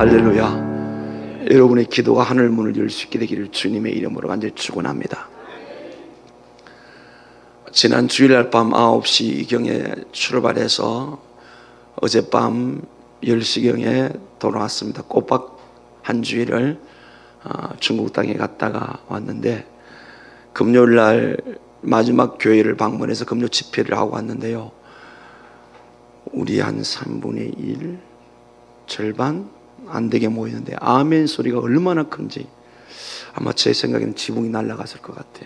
할렐루야. 여러분의 기도가 하늘 문을 열 수 있게 되기를 주님의 이름으로 간절히 축원합니다. 지난 주일날 밤 9시경에 출발해서 어젯밤 10시경에 돌아왔습니다. 꼬박 한 주일을 중국 땅에 갔다가 왔는데, 금요일날 마지막 교회를 방문해서 금요 집회를 하고 왔는데요, 우리 한 3분의 1 절반 안 되게 모이는데 아멘 소리가 얼마나 큰지 아마 제 생각에는 지붕이 날아갔을 것 같아.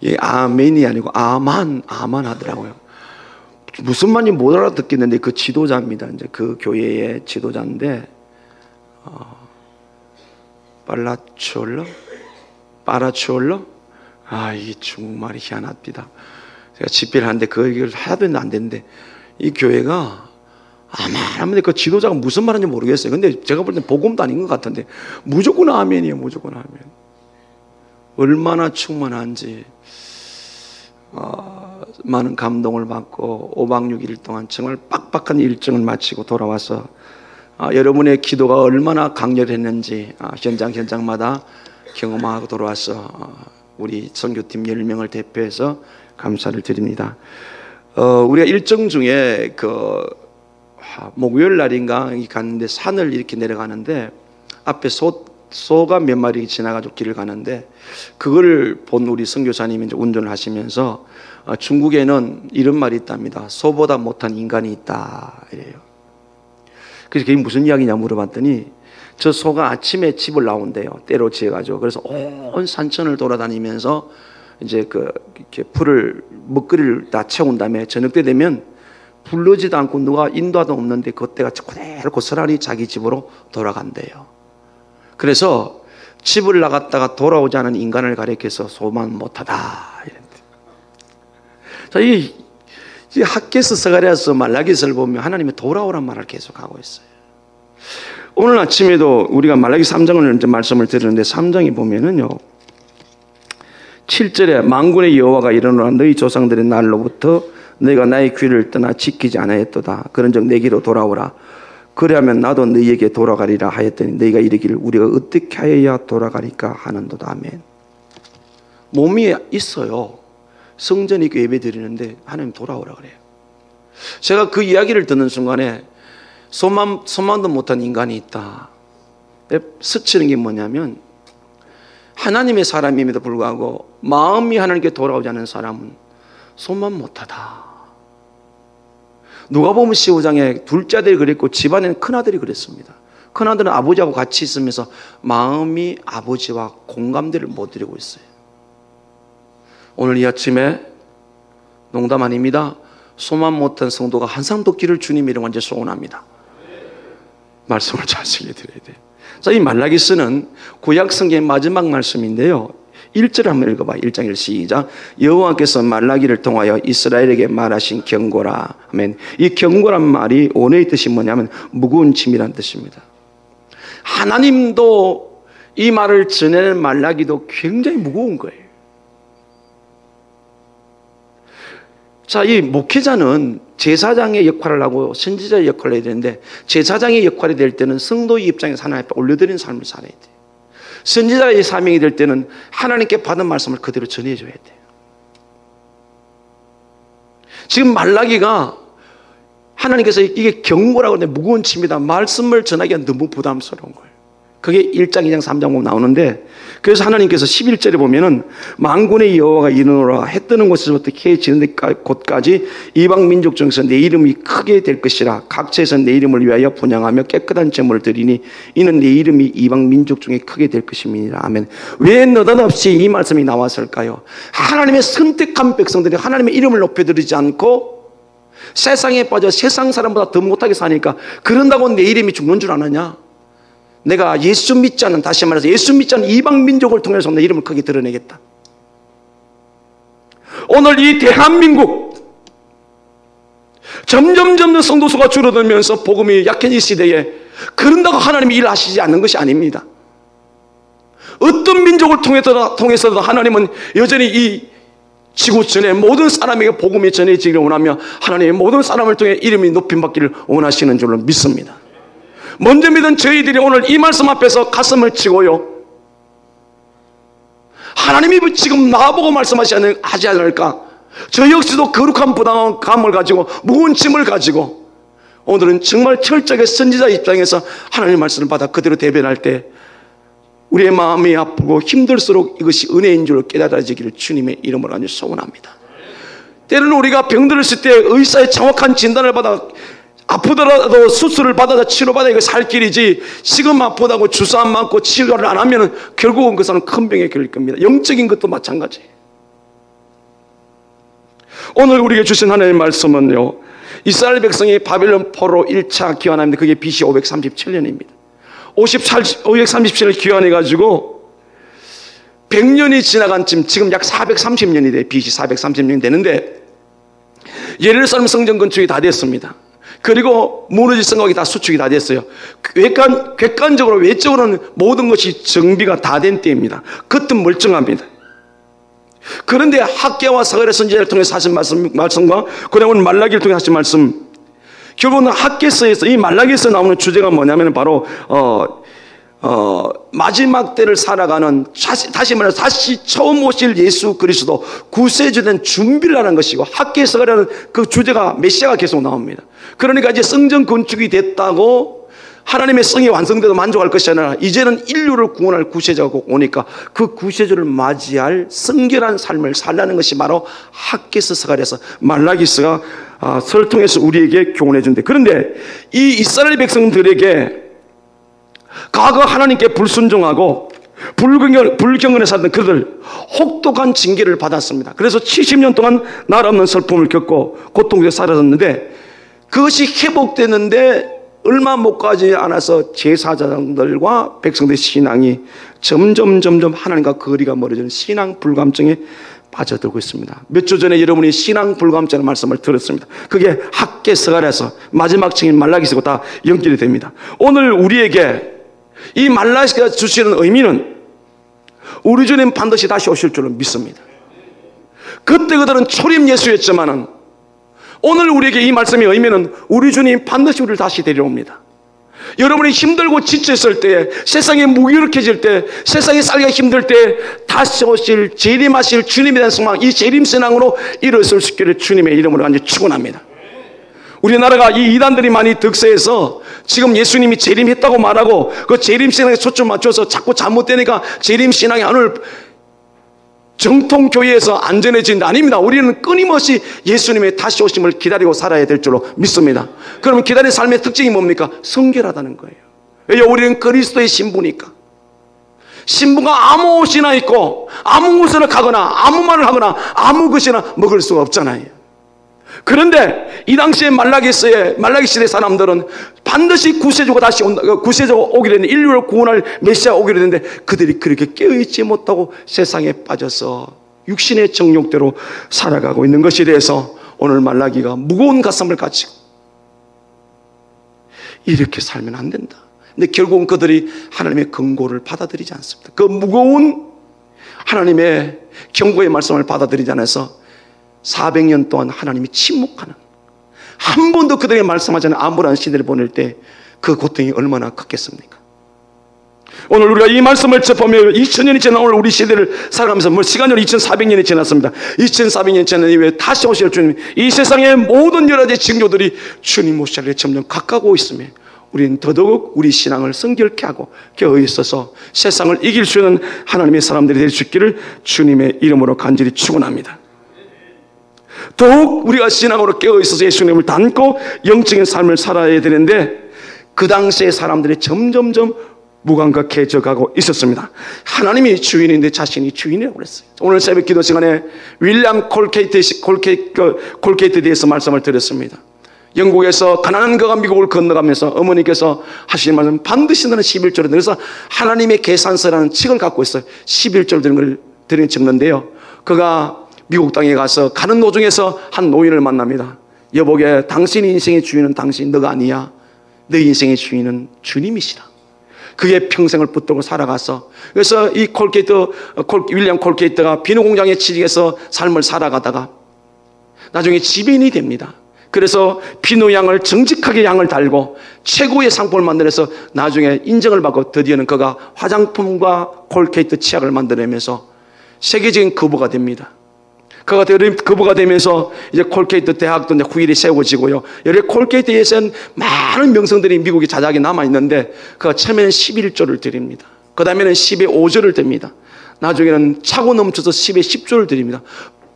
예, 아멘이 아니고 아만 하더라고요. 무슨 말인지 못 알아듣겠는데 그 지도자입니다. 이제 그 교회의 지도자인데, 빠라추올러? 이게 중국말이 희한합니다. 제가 집회를 하는데 그 얘기를 하도 했는데 안 되는데, 이 교회가 아멘, 그 지도자가 무슨 말인지 모르겠어요. 근데 제가 볼 땐 복음도 아닌 것 같은데 무조건 아멘이에요. 무조건 아멘. 얼마나 충만한지 많은 감동을 받고 5박 6일 동안 정말 빡빡한 일정을 마치고 돌아와서 여러분의 기도가 얼마나 강렬했는지 현장마다 경험하고 돌아와서 우리 선교팀 10명을 대표해서 감사를 드립니다. 우리가 일정 중에 목요일 날인가 갔는데 산을 이렇게 내려가는데 앞에 소가 몇 마리 지나가지고 길을 가는데, 그걸 본 우리 선교사님이 이제 운전을 하시면서 중국에는 이런 말이 있답니다. 소보다 못한 인간이 있다 이래요. 그래서 그게 무슨 이야기냐 물어봤더니, 저 소가 아침에 집을 나온대요. 때로 지어가지고. 그래서 온 산천을 돌아다니면서 이제 이렇게 먹거리를 다 채운 다음에 저녁 때 되면 불러지도 않고 누가 인도하도 없는데 그때가 그대로 고스란히 자기 집으로 돌아간대요. 그래서 집을 나갔다가 돌아오지 않은 인간을 가리켜서 소만 못하다 이랬대. 이 학개서 스가랴서 말라기서를 보면 하나님이 돌아오란 말을 계속하고 있어요. 오늘 아침에도 우리가 말라기 3장을 이제 말씀을 드리는데, 3장에 보면은요 7절에 만군의 여호와가 이르노라 너희 조상들의 날로부터 너희가 나의 귀를 떠나 지키지 않았도다. 그런즉 내게로 돌아오라. 그리하면 나도 너희에게 돌아가리라 하였더니 너희가 이르기를 우리가 어떻게 하여야 돌아가리까 하는도다. 아멘. 몸이 있어요. 성전에 있고 예배 드리는데 하나님 돌아오라 그래요. 제가 그 이야기를 듣는 순간에 소만도 못한 인간이 있다. 스치는 게 뭐냐면, 하나님의 사람임에도 불구하고 마음이 하나님께 돌아오지 않는 사람은 소만 못하다. 누가복음 15장에 둘째 아들이 그랬고 집안에는 큰아들이 그랬습니다. 큰아들은 아버지하고 같이 있으면서 마음이 아버지와 공감대를 못 이루고 있어요. 오늘 이 아침에 농담 아닙니다. 소만 못한 성도가 한 사람도 없기를 주님 이름 완전 소원합니다. 말씀을 잘 들려드려야 돼요. 자, 이 말라기서는 구약 성경의 마지막 말씀인데요, 1절 한번 읽어봐요. 1장 1 시작. 여호와께서 말라기를 통하여 이스라엘에게 말하신 경고라. 아멘. 이 경고란 말이 원어의 뜻이 뭐냐면 무거운 짐이란 뜻입니다. 하나님도 이 말을 전해낸 말라기도 굉장히 무거운 거예요. 자, 이 목회자는 제사장의 역할을 하고 선지자의 역할을 해야 되는데, 제사장의 역할이 될 때는 성도의 입장에서 하나님 앞에 올려드리는 삶을 살아야 돼요. 선지자의 사명이 될 때는 하나님께 받은 말씀을 그대로 전해줘야 돼요. 지금 말라기가 하나님께서 이게 경고라고 하는데 무거운 짐이다. 말씀을 전하기가 너무 부담스러운 거예요. 그게 1장, 2장, 3장 보면 나오는데, 그래서 하나님께서 11절에 보면은 만군의 여호와가 이르노라 해 뜨는 곳에서부터 해 지는 곳까지 이방 민족 중에서 내 이름이 크게 될 것이라. 각처에서 내 이름을 위하여 분향하며 깨끗한 제물을 드리니 이는 내 이름이 이방 민족 중에 크게 될 것임이니라. 아멘. 왜 느닷없이 이 말씀이 나왔을까요? 하나님의 선택한 백성들이 하나님의 이름을 높여드리지 않고 세상에 빠져 세상 사람보다 더 못하게 사니까, 그런다고 내 이름이 죽는 줄 아느냐? 내가 예수 믿지 않는, 다시 말해서 예수 믿지 않는 이방 민족을 통해서 내 이름을 크게 드러내겠다. 오늘 이 대한민국 점점 성도수가 줄어들면서 복음이 약해진 이 시대에 그런다고 하나님이 일하시지 않는 것이 아닙니다. 어떤 민족을 통해서도 하나님은 여전히 이 지구촌의 모든 사람에게 복음이 전해지기를 원하며 하나님의 모든 사람을 통해 이름이 높임받기를 원하시는 줄로 믿습니다. 먼저 믿은 저희들이 오늘 이 말씀 앞에서 가슴을 치고요, 하나님이 지금 나보고 말씀하지 않을까? 저 역시도 거룩한 부담감을 가지고, 무거운 짐을 가지고 오늘은 정말 철저하게 선지자 입장에서 하나님의 말씀을 받아 그대로 대변할 때 우리의 마음이 아프고 힘들수록 이것이 은혜인 줄 깨달아지기를 주님의 이름으로 아주 소원합니다. 때로는 우리가 병들었을 때 의사의 정확한 진단을 받아 아프더라도 수술을 받아서 치료받아 이거 살 길이지, 지금 아프다고 주사 안 맞고 치료를 안 하면 결국은 그 사람은 큰 병에 걸릴 겁니다. 영적인 것도 마찬가지예요. 오늘 우리에게 주신 하나님의 말씀은요, 이스라엘 백성이 바벨론 포로 1차 귀환합니다. 그게 BC 537년입니다. 537년 귀환해가지고 100년이 지나간 지금 약 430년이 돼요. BC 430년이 되는데 예루살렘 성전 건축이 다 됐습니다. 그리고 무너진 성곽이 다 수축이 다 됐어요. 객관적으로 외적으로는 모든 것이 정비가 다 된 때입니다. 겉은 멀쩡합니다. 그런데 학개와 사가랴 선지자를 통해서 하신 말씀과 그다음에 오늘 말라기를 통해 하신 말씀, 결국은 학개서에서 이 말라기에서 나오는 주제가 뭐냐면 바로 마지막 때를 살아가는, 다시 말해서 다시 처음 오실 예수 그리스도 구세주된 준비를 하는 것이고, 학개서라는 그 주제가 메시아가 계속 나옵니다. 그러니까 이제 성전 건축이 됐다고 하나님의 성이 완성돼도 만족할 것이 아니라 이제는 인류를 구원할 구세주가 오니까 그 구세주를 맞이할 성결한 삶을 살라는 것이 바로 학개서, 사가랴서, 말라기서가 서를 통해서 우리에게 교훈해 준대. 그런데 이 이스라엘 백성들에게 과거 하나님께 불순종하고 불경건에 살던 그들 혹독한 징계를 받았습니다. 그래서 70년 동안 나라 없는 슬픔을 겪고 고통에 살았는데, 그것이 회복되는데 얼마 못 가지 않아서 제사장들과 백성들의 신앙이 점점 하나님과 거리가 멀어지는 신앙 불감증에 빠져들고 있습니다. 몇 주 전에 여러분이 신앙 불감증의 말씀을 들었습니다. 그게 학개서가랴서 마지막 층인 말라기서고 다 연결이 됩니다. 오늘 우리에게 이 말라기가 주시는 의미는 우리 주님 반드시 다시 오실 줄로 믿습니다. 그때 그들은 초림 예수였지만은 오늘 우리에게 이 말씀의 의미는 우리 주님 반드시 우리를 다시 데려옵니다. 여러분이 힘들고 지쳤을 때, 세상에 무기력해질 때, 세상에 살기가 힘들 때 다시 오실 재림하실 주님에 대한 소망, 이 재림신앙으로 이루어질 수 있기를 주님의 이름으로 간절히 축원합니다. 우리나라가 이 이단들이 많이 득세해서 지금 예수님이 재림했다고 말하고 그 재림신앙에 초점 맞춰서 자꾸 잘못되니까 재림신앙이 오늘 정통교회에서 안전해진다. 아닙니다. 우리는 끊임없이 예수님의 다시 오심을 기다리고 살아야 될 줄로 믿습니다. 그러면 기다리는 삶의 특징이 뭡니까? 성결하다는 거예요. 왜요? 우리는 그리스도의 신부니까. 신부가 아무 옷이나 입고 아무 곳을 가거나 아무 말을 하거나 아무 것이나 먹을 수가 없잖아요. 그런데 이 당시에 말라기 시대 사람들은 반드시 구세주가 다시 온다, 구세주가 오기로 했는데, 인류를 구원할 메시아가 오기로 했는데 그들이 그렇게 깨어있지 못하고 세상에 빠져서 육신의 정욕대로 살아가고 있는 것에 대해서 오늘 말라기가 무거운 가슴을 가지고 이렇게 살면 안 된다. 근데 결국은 그들이 하나님의 권고를 받아들이지 않습니다. 그 무거운 하나님의 경고의 말씀을 받아들이지 않아서 400년 동안 하나님이 침묵하는, 한 번도 그들에게 말씀하지 않은 암울한 시대를 보낼 때 그 고통이 얼마나 컸겠습니까? 오늘 우리가 이 말씀을 접하며 2000년이 지난 오늘 우리 시대를 살아가면서 시간으로 2400년이 지났습니다. 2400년이 지난 이후에 다시 오실 주님, 이 세상의 모든 여러 가지 징조들이 주님 오실 때 점점 가까우고 있으며 우리는 더더욱 우리 신앙을 성결케 하고 깨어있어서 세상을 이길 수 있는 하나님의 사람들이 될 수 있기를 주님의 이름으로 간절히 축원합니다. 더욱 우리가 신앙으로 깨어있어서 예수님을 닮고 영적인 삶을 살아야 되는데, 그 당시의 사람들이 점점점 무감각해져 가고 있었습니다. 하나님이 주인인데 자신이 주인이라고 그랬어요. 오늘 새벽 기도 시간에 윌리엄 콜케이트에 대해서 말씀을 드렸습니다. 영국에서 가난한 그가 미국을 건너가면서 어머니께서 하시는 말씀, 반드시 너는 11조를 드는, 그래서 하나님의 계산서라는 책을 갖고 있어요. 11조를 드는 걸 적는데요, 그가 미국 땅에 가서 가는 도중에서 한 노인을 만납니다. 여보게, 당신의 인생의 주인은 당신, 너가 아니야. 너 인생의 주인은 주님이시라. 그게 평생을 붙들고 살아가서, 그래서 이 윌리엄 콜케이트가 비누 공장에 취직해서 삶을 살아가다가 나중에 지배인이 됩니다. 그래서 비누 양을 정직하게 양을 달고 최고의 상품을 만들어서 나중에 인정을 받고 드디어는 그가 화장품과 콜게이트 치약을 만들어내면서 세계적인 거부가 됩니다. 그가 거부가 되면서 이제 콜게이트 대학도 이제 후일이 세워지고요. 여러 콜게이트에서는 많은 명성들이 미국에 자작이 남아있는데 그가 처음에는 11조를 드립니다. 그 다음에는 10에 5조를 드립니다. 나중에는 차고 넘쳐서 10에 10조를 드립니다.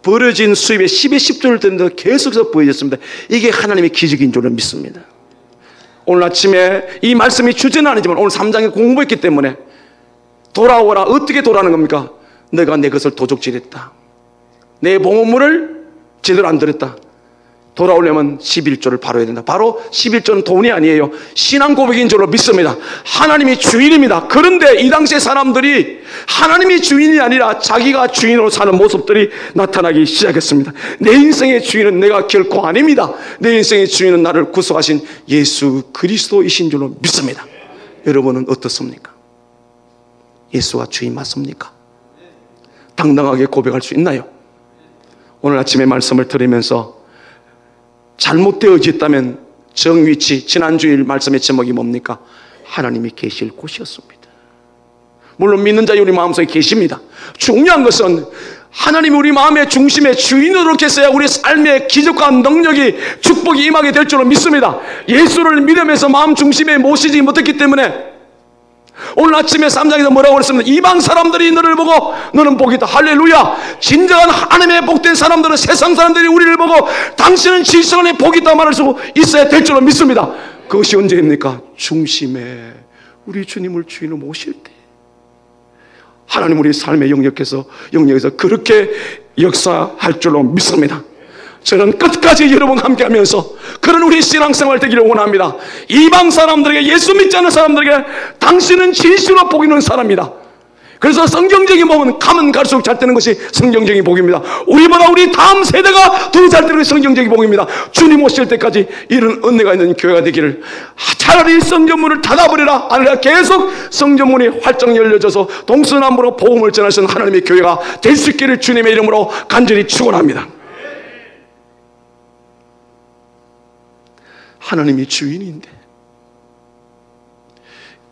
벌어진 수입에 10에 10조를 드는데 계속해서 보여졌습니다. 이게 하나님의 기적인 줄을 믿습니다. 오늘 아침에 이 말씀이 주제는 아니지만 오늘 3장에 공부했기 때문에 돌아오라. 어떻게 돌아오는 겁니까? 너가 내 것을 도적질했다. 내 봉헌물을 제대로 안 드렸다. 돌아오려면 11조를 바로 해야 된다. 바로 11조는 돈이 아니에요. 신앙 고백인 줄로 믿습니다. 하나님이 주인입니다. 그런데 이 당시의 사람들이 하나님이 주인이 아니라 자기가 주인으로 사는 모습들이 나타나기 시작했습니다. 내 인생의 주인은 내가 결코 아닙니다. 내 인생의 주인은 나를 구속하신 예수 그리스도이신 줄로 믿습니다. 여러분은 어떻습니까? 예수가 주인 맞습니까? 당당하게 고백할 수 있나요? 오늘 아침에 말씀을 들으면서 잘못되어졌다면 정위치, 지난주일 말씀의 제목이 뭡니까? 하나님이 계실 곳이었습니다. 물론 믿는 자이 우리 마음속에 계십니다. 중요한 것은 하나님이 우리 마음의 중심에 주인으로 계셔야 우리 삶의 기적과 능력이 축복이 임하게 될 줄로 믿습니다. 예수를 믿으면서 마음 중심에 모시지 못했기 때문에 오늘 아침에 3장에서 뭐라고 그랬습니까? 이방 사람들이 너를 보고 너는 복이다. 할렐루야. 진정한 하나님의 복된 사람들은 세상 사람들이 우리를 보고 당신은 지성의 복이 있다 말할 수 있어야 될 줄로 믿습니다. 그것이 언제입니까? 중심에 우리 주님을 주인으로 모실 때 하나님 우리 삶의 영역에서 그렇게 역사할 줄로 믿습니다. 저는 끝까지 여러분 함께 하면서 그런 우리 신앙생활 되기를 원합니다. 이방 사람들에게, 예수 믿지 않는 사람들에게 당신은 진실로 복 있는 사람이다. 그래서 성경적인 복은 가면 갈수록 잘 되는 것이 성경적인 복입니다. 우리보다 우리 다음 세대가 더 잘 되는 것이 성경적인 복입니다. 주님 오실 때까지 이런 은혜가 있는 교회가 되기를, 차라리 성전문을 닫아버리라 아니라 계속 성전문이 활짝 열려져서 동서남북으로 복음을 전하시는 하나님의 교회가 될 수 있기를 주님의 이름으로 간절히 축원합니다. 하나님이 주인인데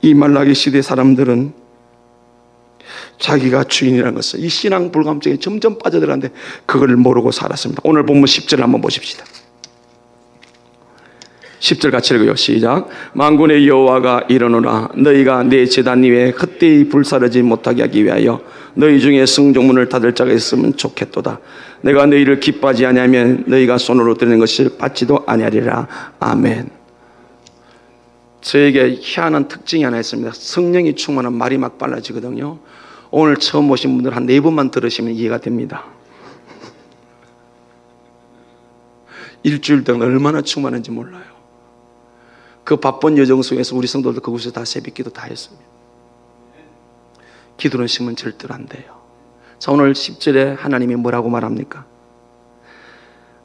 이 말라기 시대 사람들은 자기가 주인이라는 것을, 이 신앙 불감증에 점점 빠져들었는데 그걸 모르고 살았습니다. 오늘 본문 10절을 한번 보십시다. 10절 같이 읽어요. 시작. 만군의 여호와가 이르노라. 너희가 내 제단 위에 헛되이 불사르지 못하게 하기 위하여 너희 중에 성전문을 닫을 자가 있으면 좋겠도다. 내가 너희를 기뻐하지 아니하면 너희가 손으로 드리는 것을 받지도 아니하리라. 아멘. 저에게 희한한 특징이 하나 있습니다. 성령이 충만한 말이 막 빨라지거든요. 오늘 처음 오신 분들 한 4번만 들으시면 이해가 됩니다. 일주일 동안 얼마나 충만한지 몰라요. 그 바쁜 여정 속에서 우리 성도들 그곳에서 다 새벽기도 다 했습니다. 기도는 식으면 절대로 안 돼요. 자, 오늘 10절에 하나님이 뭐라고 말합니까?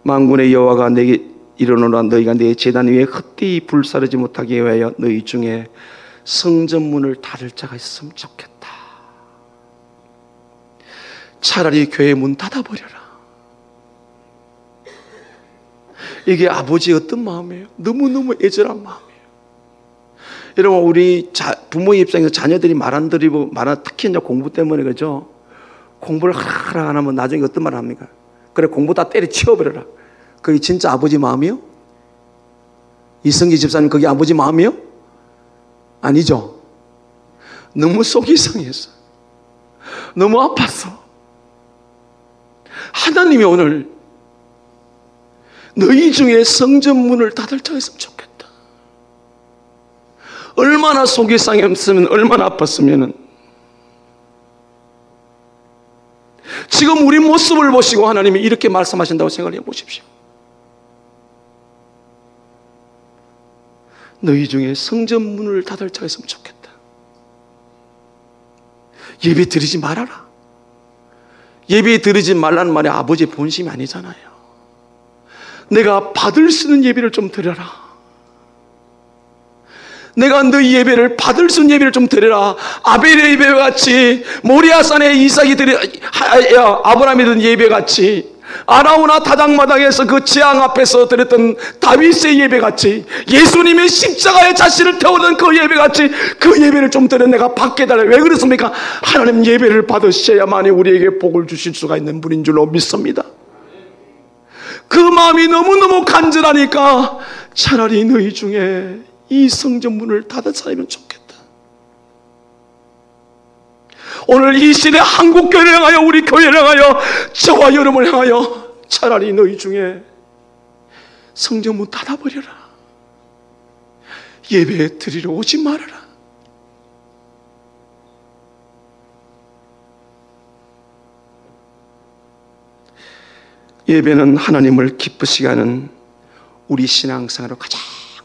만군의 여호와가 내게 이르노라. 너희가 내 제단 위에 헛되이 불사르지 못하게 위하여 너희 중에 성전문을 닫을 자가 있으면 좋겠다. 차라리 교회 문 닫아버려라. 이게 아버지의 어떤 마음이에요? 너무너무 애절한 마음이에요. 여러분, 우리 부모의 입장에서 자녀들이 말 안 들이고, 특히 이제 공부 때문에 그죠? 공부를 하라 안 하면 나중에 어떤 말을 합니까? 그래, 공부 다 때려치워버려라. 그게 진짜 아버지 마음이요? 이성기 집사님, 그게 아버지 마음이요? 아니죠. 너무 속이 상했어. 너무 아팠어. 하나님이 오늘 너희 중에 성전문을 닫을 자가 있으면 좋겠다. 얼마나 속이 상했으면, 얼마나 아팠으면. 지금 우리 모습을 보시고 하나님이 이렇게 말씀하신다고 생각해 보십시오. 너희 중에 성전문을 닫을 자가 있으면 좋겠다. 예배 드리지 말아라. 예배 드리지 말라는 말이 아버지의 본심이 아니잖아요. 내가 받을 수 있는 예배를 좀 드려라. 내가 너희 예배를 받을 수 있는 예배를 좀 드려라. 아벨의 예배와 같이, 모리아산에 이삭이 아브라함이 드린 예배 같이, 아라우나 다장마당에서 그 재앙 앞에서 드렸던 다윗의 예배같이, 예수님의 십자가의 자신을 태우던 그 예배같이 그 예배를 좀 드려 내가 받게 해달라고. 왜 그렇습니까? 하나님 예배를 받으셔야만이 우리에게 복을 주실 수가 있는 분인 줄로 믿습니다. 그 마음이 너무너무 간절하니까 차라리 너희 중에 이 성전문을 닫아 살면 좋겠다. 오늘 이 시대 한국교회를 향하여, 우리 교회를 향하여, 저와 여러분을 향하여 차라리 너희 중에 성전문 닫아버려라. 예배 드리러 오지 말아라. 예배는 하나님을 기쁘시게 하는 우리 신앙생활로 가장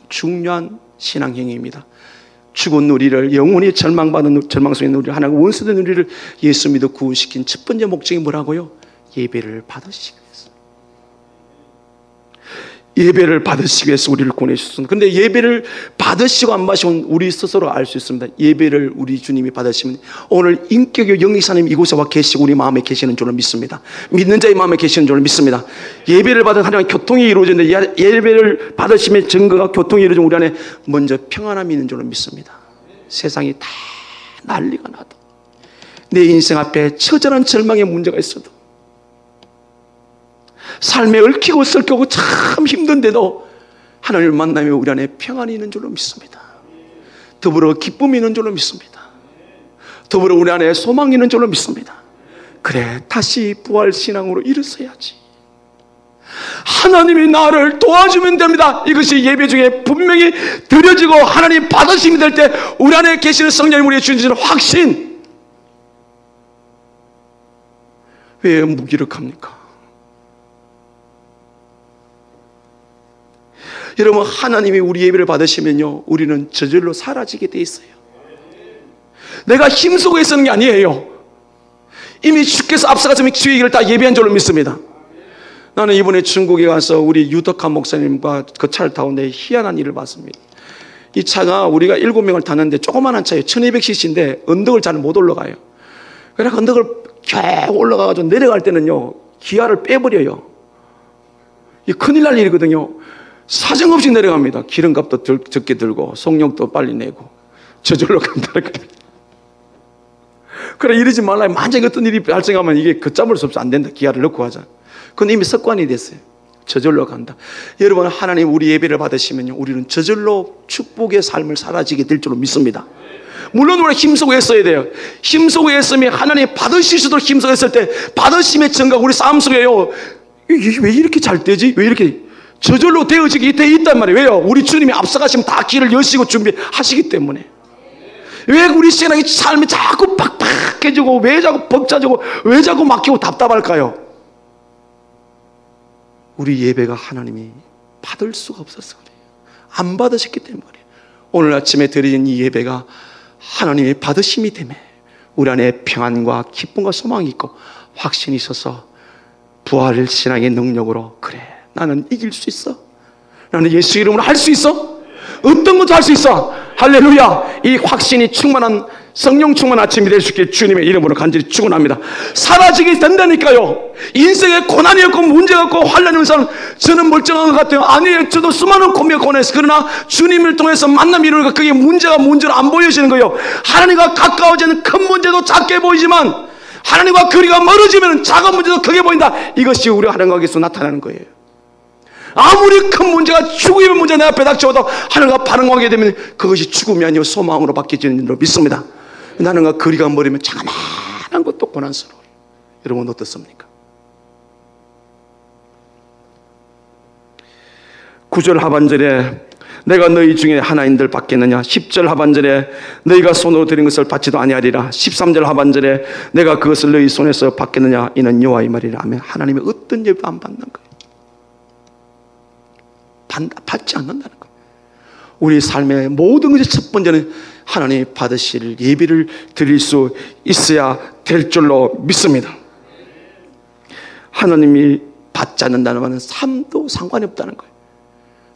중요한 신앙행위입니다. 죽은 우리를, 영원히 절망 속에 있는 우리를, 하나님 원수된 우리를 예수 믿어 구원시킨 첫 번째 목적이 뭐라고요? 예배를 받으시기 위해서. 예배를 받으시기 위해서 우리를 구원해주셨습니다. 그런데 예배를 받으시고 안 받으시면 우리 스스로 알 수 있습니다. 예배를 우리 주님이 받으시면 오늘 인격의 영이사님 이곳에 와 계시고 우리 마음에 계시는 줄로 믿습니다. 믿는 자의 마음에 계시는 줄로 믿습니다. 예배를 받은 하나님 교통이 이루어지는데, 예배를 받으시면 증거가 교통이 이루어지면 우리 안에 먼저 평안함이 있는 줄로 믿습니다. 세상이 다 난리가 나도, 내 인생 앞에 처절한 절망의 문제가 있어도, 삶에 얽히고 설키고 참 힘든데도 하나님을 만나면 우리 안에 평안이 있는 줄로 믿습니다. 더불어 기쁨이 있는 줄로 믿습니다. 더불어 우리 안에 소망이 있는 줄로 믿습니다. 그래, 다시 부활신앙으로 일어서야지. 하나님이 나를 도와주면 됩니다. 이것이 예배 중에 분명히 드려지고 하나님 받으심이 될 때 우리 안에 계시는 성령님 우리에게 주시는 확신. 왜 무기력합니까? 여러분, 하나님이 우리 예배를 받으시면요, 우리는 저절로 사라지게 돼 있어요. 내가 힘쓰고 있는 게 아니에요. 이미 주께서 앞서가서 주의 길을 다 예배한 줄로 믿습니다. 나는 이번에 중국에 가서 우리 유덕한 목사님과 그 차를 타고 내 희한한 일을 봤습니다. 이 차가 우리가 7명을 타는데 조그만한 차예요. 1200cc인데 언덕을 잘 못 올라가요. 그래서 언덕을 계속 올라가가지고 내려갈 때는요, 기아를 빼버려요. 이 큰일 날 일이거든요. 사정없이 내려갑니다. 기름값도 적게 들고 속력도 빨리 내고 저절로 간다는 거예요. 그래, 이러지 말라. 만약에 어떤 일이 발생하면 이게 걷잡을 수 없어. 안 된다. 기아를 넣고 하자. 그건 이미 습관이 됐어요. 저절로 간다. 여러분, 하나님 우리 예배를 받으시면요, 우리는 저절로 축복의 삶을 살아지게 될 줄로 믿습니다. 물론 우리가 힘쓰고 했어야 돼요. 힘쓰고 했으면 하나님 받으실 수도 힘쓰고 했을 때 받으심의 증거가 우리 삶 속에요, 이게 왜 이렇게 잘 되지? 왜 이렇게 저절로 되어지게 돼 있단 말이에요. 왜요? 우리 주님이 앞서가시면 다 길을 여시고 준비하시기 때문에. 왜 우리 신앙의 삶이 자꾸 빡빡해지고, 왜 자꾸 벅차지고, 왜 자꾸 막히고 답답할까요? 우리 예배가 하나님이 받을 수가 없어서 그래요. 안 받으셨기 때문에. 오늘 아침에 드린 이 예배가 하나님의 받으심이 되면 우리 안에 평안과 기쁨과 소망이 있고 확신이 있어서 부활 신앙의 능력으로, 그래, 나는 이길 수 있어. 나는 예수 이름으로 할 수 있어. 어떤 것도 할 수 있어. 할렐루야. 이 확신이 충만한, 성령 충만한 아침이 될 수 있게 주님의 이름으로 간절히 축원합니다. 사라지게 된다니까요. 인생에 고난이 없고 문제가 없고 환난이 없는 사람, 저는 멀쩡한 것 같아요. 아니에요. 저도 수많은 고민과 고난했어요. 그러나 주님을 통해서 만남이 이루니까 그게 문제가 문제로 안 보여지는 거예요. 하나님과 가까워지는 큰 문제도 작게 보이지만 하나님과 거리가 멀어지면 작은 문제도 크게 보인다. 이것이 우리 하나님께서 나타나는 거예요. 아무리 큰 문제가, 죽음의 문제가 내 앞에 닥쳐와도 하나님과 반응하게 되면 그것이 죽음이 아니고 소망으로 바뀌어지는 줄로 믿습니다. 하나님과 거리가 멀으면 자그마한 것도 고난스러워요. 여러분 어떻습니까? 9절 하반절에 내가 너희 중에 하나인들 받겠느냐. 10절 하반절에 너희가 손으로 드린 것을 받지도 아니하리라. 13절 하반절에 내가 그것을 너희 손에서 받겠느냐. 이는 여호와의 말이라 하면 하나님의 어떤 예배도 안 받는 거예요. 받지 않는다는 거예요. 우리 삶의 모든 것의 첫 번째는 하나님이 받으실 예배를 드릴 수 있어야 될 줄로 믿습니다. 하나님이 받지 않는다는 말은 삶도 상관이 없다는 거예요.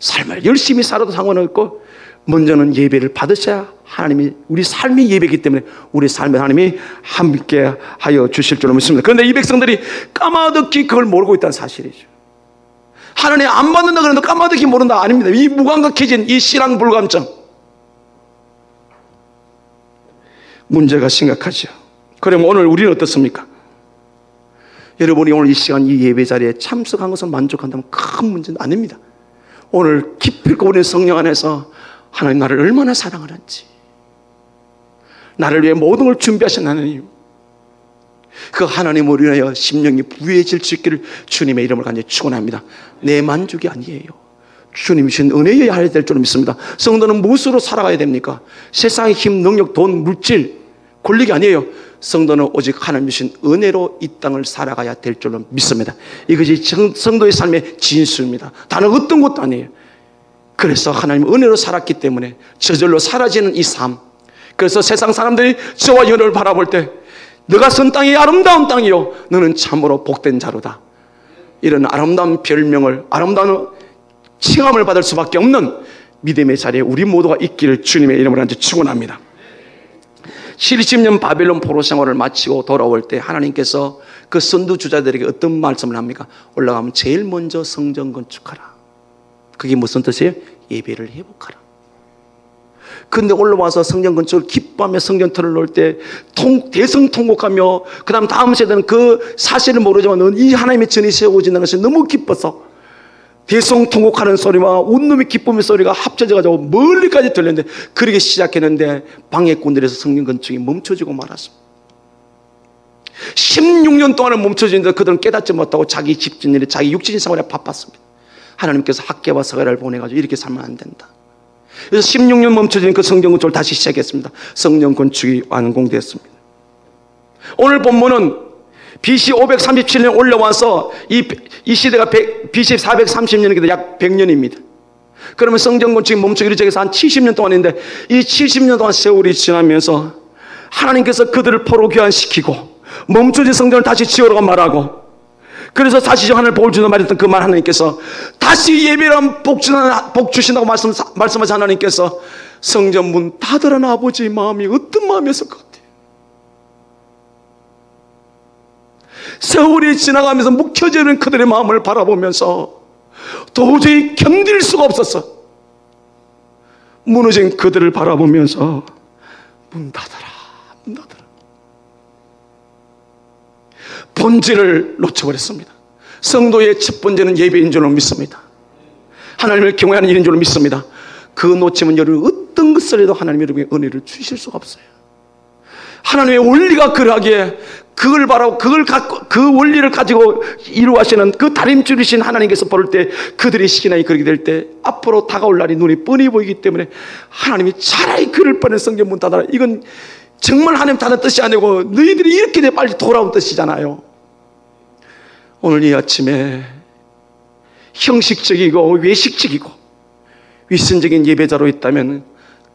삶을 열심히 살아도 상관없고 먼저는 예배를 받으셔야 하나님이 우리 삶이 예배이기 때문에 우리 삶에 하나님이 함께 하여 주실 줄로 믿습니다. 그런데 이 백성들이 까마득히 그걸 모르고 있다는 사실이죠. 하나님 안 받는다 그러는데 까마득히 모른다 아닙니다. 이 무감각해진 이 실황불감증 문제가 심각하죠. 그러면 오늘 우리는 어떻습니까? 여러분이 오늘 이 시간 이 예배 자리에 참석한 것을 만족한다면 큰 문제는 아닙니다. 오늘 깊이 있고 우리 성령 안에서 하나님 나를 얼마나 사랑하는지, 나를 위해 모든 걸 준비하신 하나님, 그 하나님을 위하여 심령이 부유해질 수 있기를 주님의 이름을 간절히 축원합니다. 내 만족이 아니에요. 주님 주신 은혜여야 해야 될 줄 믿습니다. 성도는 무엇으로 살아가야 됩니까? 세상의 힘, 능력, 돈, 물질, 권력이 아니에요. 성도는 오직 하나님 주신 은혜로 이 땅을 살아가야 될 줄로 믿습니다. 이것이 성도의 삶의 진수입니다. 다른 어떤 것도 아니에요. 그래서 하나님 은혜로 살았기 때문에 저절로 사라지는 이 삶, 그래서 세상 사람들이 저와 여러분을 바라볼 때 너가 선 땅이 아름다운 땅이요 너는 참으로 복된 자로다, 이런 아름다운 별명을, 아름다운 칭함을 받을 수밖에 없는 믿음의 자리에 우리 모두가 있기를 주님의 이름으로 간절히 축원합니다. 70년 바벨론 포로 생활을 마치고 돌아올 때 하나님께서 그 선두주자들에게 어떤 말씀을 합니까? 올라가면 제일 먼저 성전 건축하라. 그게 무슨 뜻이에요? 예배를 회복하라. 근데 올라와서 성전 건축을 기뻐하며 성전터를 놓을 때 대성통곡하며 그 다음 세대는 그 사실을 모르지만 이 하나님의 전이 세워진다는 것이 너무 기뻐서 대성통곡하는 소리와 웃음의 기쁨의 소리가 합쳐져가지고 멀리까지 들렸는데, 그렇게 시작했는데 방해꾼들에서 성전 건축이 멈춰지고 말았습니다. 16년 동안은 멈춰지는데 그들은 깨닫지 못하고 자기 집진일에 자기 육체적인 생활에 바빴습니다. 하나님께서 학개와 서가랴를 보내가지고 이렇게 살면 안 된다. 그래서 16년 멈춰진 그 성전 건축을 다시 시작했습니다. 성전 건축이 완공됐습니다. 오늘 본문은 BC 537년 올라와서 이 시대가 BC 430년이니까 약 100년입니다. 그러면 성전 건축이 멈추기로 시작해서 한 70년 동안인데, 이 70년 동안 세월이 지나면서 하나님께서 그들을 포로 귀환시키고 멈춰진 성전을 다시 지으라고 말하고, 그래서 다시 하늘 복을 주는 말했던 그 말 하나님께서 다시 예배란 복 주신다고 말씀하신 하나님께서 성전 문 닫으라는 아버지의 마음이 어떤 마음이었을 것 같아요. 세월이 지나가면서 묵혀지는 그들의 마음을 바라보면서 도저히 견딜 수가 없었어. 무너진 그들을 바라보면서 문 닫아라, 문 닫아라. 본질을 놓쳐버렸습니다. 성도의 첫 번째는 예배인 줄로 믿습니다. 하나님을 경외하는 일인 줄로 믿습니다. 그 놓치면 여러분 어떤 것을 해도 하나님이 여러분에게 은혜를 주실 수가 없어요. 하나님의 원리가 그러하기에 그걸 바라고 그걸 갖고 그 원리를 가지고 이루하시는 그 다림줄이신 하나님께서 볼 때 그들의 시기나 그렇게 될 때 앞으로 다가올 날이 눈이 뻔히 보이기 때문에 하나님이 차라리 그럴 뻔한 성전 문 닫아라. 이건 정말 하나님 다른 뜻이 아니고 너희들이 이렇게 돼 빨리 돌아온 뜻이잖아요. 오늘 이 아침에 형식적이고 외식적이고 위선적인 예배자로 있다면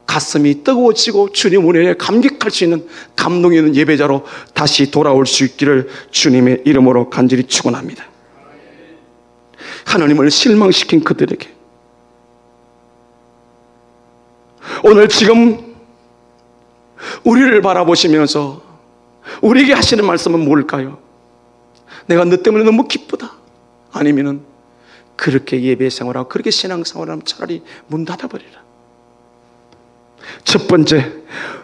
가슴이 뜨거워지고 주님 은혜에 감격할 수 있는 감동 있는 예배자로 다시 돌아올 수 있기를 주님의 이름으로 간절히 축원합니다. 하나님을 실망시킨 그들에게 오늘 지금 우리를 바라보시면서 우리에게 하시는 말씀은 뭘까요? 내가 너 때문에 너무 기쁘다. 아니면은 그렇게 예배 생활하고 그렇게 신앙 생활하면 차라리 문 닫아버리라. 첫 번째,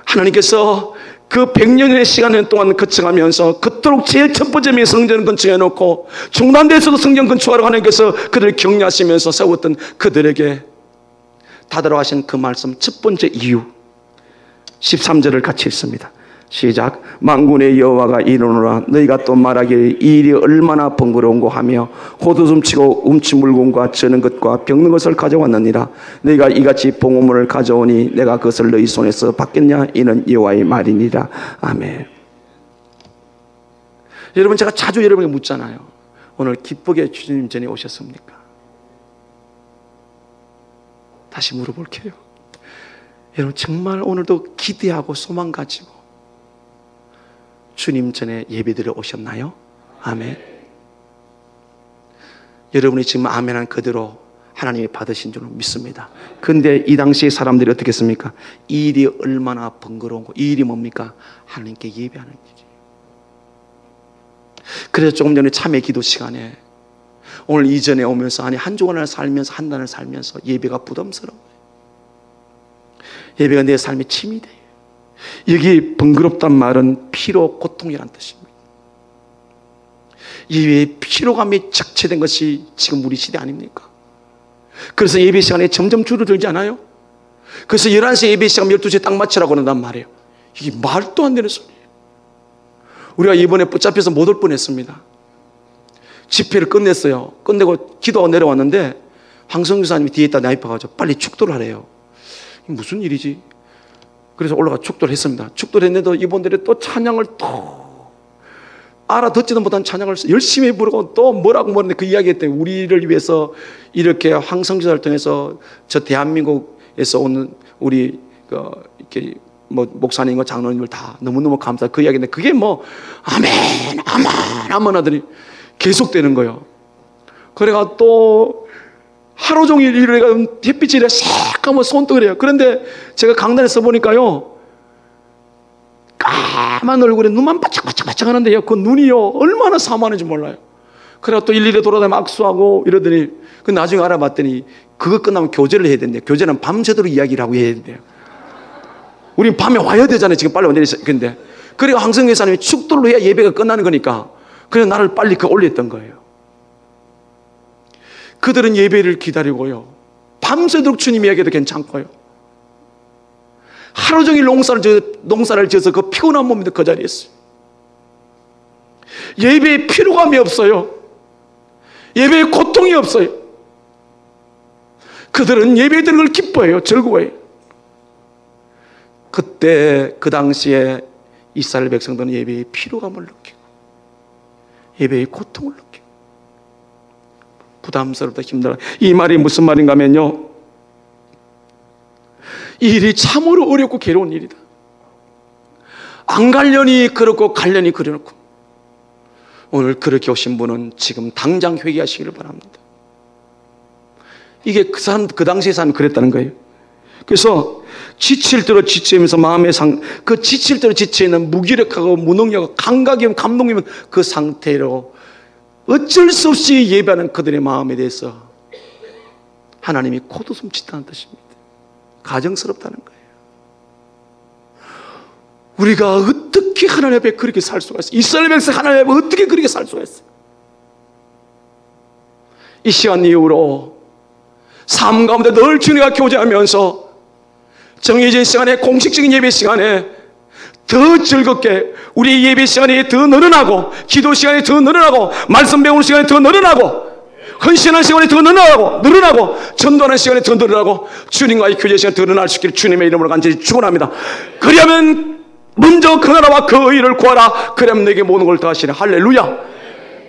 하나님께서 그 100년의 시간 동안 거쳐가면서 그토록 제일 첫 번째 성전 건축해놓고 중단돼서도 성전 건축하러 하나님께서 그들을 격려하시면서 세웠던 그들에게 닫으러 하신 그 말씀 첫 번째 이유 13절을 같이 읽습니다. 시작. 만군의 여호와가 이르노라 너희가 또 말하기를 이 일이 얼마나 번거로운고 하며 호두숨치고 움치 물건과 저는 것과 병든 것을 가져왔느니라. 너희가 이같이 봉헌물을 가져오니 내가 그것을 너희 손에서 받겠냐. 이는 여호와의 말이니라. 아멘. 여러분, 제가 자주 여러분에게 묻잖아요. 오늘 기쁘게 주님 전에 오셨습니까? 다시 물어볼게요. 여러분, 정말 오늘도 기대하고 소망 가지고 주님 전에 예배드려 오셨나요? 아멘. 여러분이 지금 아멘한 그대로 하나님이 받으신 줄로 믿습니다. 근데 이 당시에 사람들이 어떻게 했습니까? 이 일이 얼마나 번거로운 거. 이 일이 뭡니까? 하나님께 예배하는 일이에요. 그래서 조금 전에 참회 기도 시간에 오늘 이전에 오면서 아니 한 주간을 살면서 한 달을 살면서 예배가 부담스러워요. 예배가 내 삶의 침이 돼요. 여기 번거롭단 말은 피로 고통이란 뜻입니다. 예배의 피로감이 적체된 것이 지금 우리 시대 아닙니까? 그래서 예배 시간에 점점 줄어들지 않아요? 그래서 11시에 예배 시간 12시에 딱 맞추라고 그런단 말이에요. 이게 말도 안 되는 소리예요. 우리가 이번에 붙잡혀서 못 올 뻔했습니다. 집회를 끝냈어요. 끝내고 기도하고 내려왔는데 황성규 사님이 뒤에 있다 나이파가지고 빨리 축도를 하래요. 무슨 일이지? 그래서 올라가 축도를 했습니다. 축도를 했는데도 이분들이 또 찬양을 또 알아듣지도 못한 찬양을 열심히 부르고 또 뭐라고 뭐라는데 그 이야기했더니 우리를 위해서 이렇게 황성지사를 통해서 저 대한민국에서 오는 우리 이렇게 뭐 목사님과 장로님을 다 너무너무 감사. 그 이야기인데 그게 뭐 아멘 아멘 아멘 하더니 계속되는 거예요. 그래가 또 하루 종일 일을 해가 햇빛이 이래 새까만 손떡을 해요. 그런데 제가 강단에 써보니까요 까만 얼굴에 눈만 바짝바짝 하는데요 그 눈이요 얼마나 사모하는지 몰라요. 그래가 또 일일이 돌아다니면 악수하고 이러더니 그 나중에 알아봤더니 그거 끝나면 교제를 해야 된대요. 교제는 밤새도록 이야기를 하고 해야 된대요. 우린 밤에 와야 되잖아요. 지금 빨리 왔는데 근데 그리고 황성규 사님이 축도를 해야 예배가 끝나는 거니까 그래서 나를 빨리 올렸던 거예요. 그들은 예배를 기다리고요 밤새도록 주님 이야기해도 괜찮고요 하루 종일 농사를 지어서 그 피곤한 몸인데 그 자리에 있어요. 예배에 피로감이 없어요. 예배에 고통이 없어요. 그들은 예배에 드는 걸 기뻐해요. 즐거워해요. 그때 그 당시에 이스라엘 백성들은 예배의 피로감을 느끼고 예배의 고통을 느끼고 부담스럽다 힘들어. 이 말이 무슨 말인가 하면요 이 일이 참으로 어렵고 괴로운 일이다. 안 갈려니 그렇고 갈려니 그려놓고 오늘 그렇게 오신 분은 지금 당장 회개하시기를 바랍니다. 이게 그 당시에 사람이 그랬다는 거예요. 그래서 지칠 대로 지치면서 마음의 그 지칠 대로 지치는 무기력하고 무능력하고 감각이면 감동이면 그 상태로 어쩔 수 없이 예배하는 그들의 마음에 대해서 하나님이 코웃음 짓다는 뜻입니다. 가정스럽다는 거예요. 우리가 어떻게 하나님 앞에 그렇게 살 수가 있어요? 이스라엘 백성 하나님 앞에 어떻게 그렇게 살 수가 있어요? 이 시간 이후로 삶 가운데 늘 주님과 교제하면서 정해진 시간에 공식적인 예배 시간에 더 즐겁게 우리 예배 시간이 더 늘어나고 기도 시간이 더 늘어나고 말씀 배우는 시간이 더 늘어나고 헌신하는 시간이 더 늘어나고 전도하는 시간이 더 늘어나고 주님과의 교제 시간이 더 늘어날 수 있기를 주님의 이름으로 간절히 축원합니다. 그리하면 먼저 그 나라와 그 의를 구하라. 그리하면 내게 모든 걸 더하시라. 할렐루야.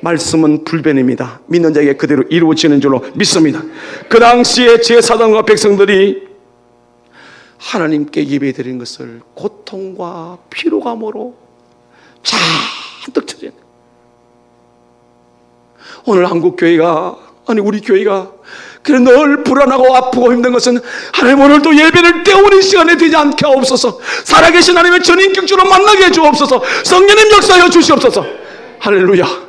말씀은 불변입니다. 믿는 자에게 그대로 이루어지는 줄로 믿습니다. 그 당시에 제사장과 백성들이 하나님께 예배드리는 것을 고통과 피로감으로 잔뜩 처져 있는 오늘 한국교회가 아니 우리 교회가 그래 늘 불안하고 아프고 힘든 것은 하나님 오늘도 예배를 때우는 시간에 되지 않게 하옵소서. 살아계신 하나님의 전인격적으로 만나게 해주옵소서. 성령님 역사하여 주시옵소서. 할렐루야.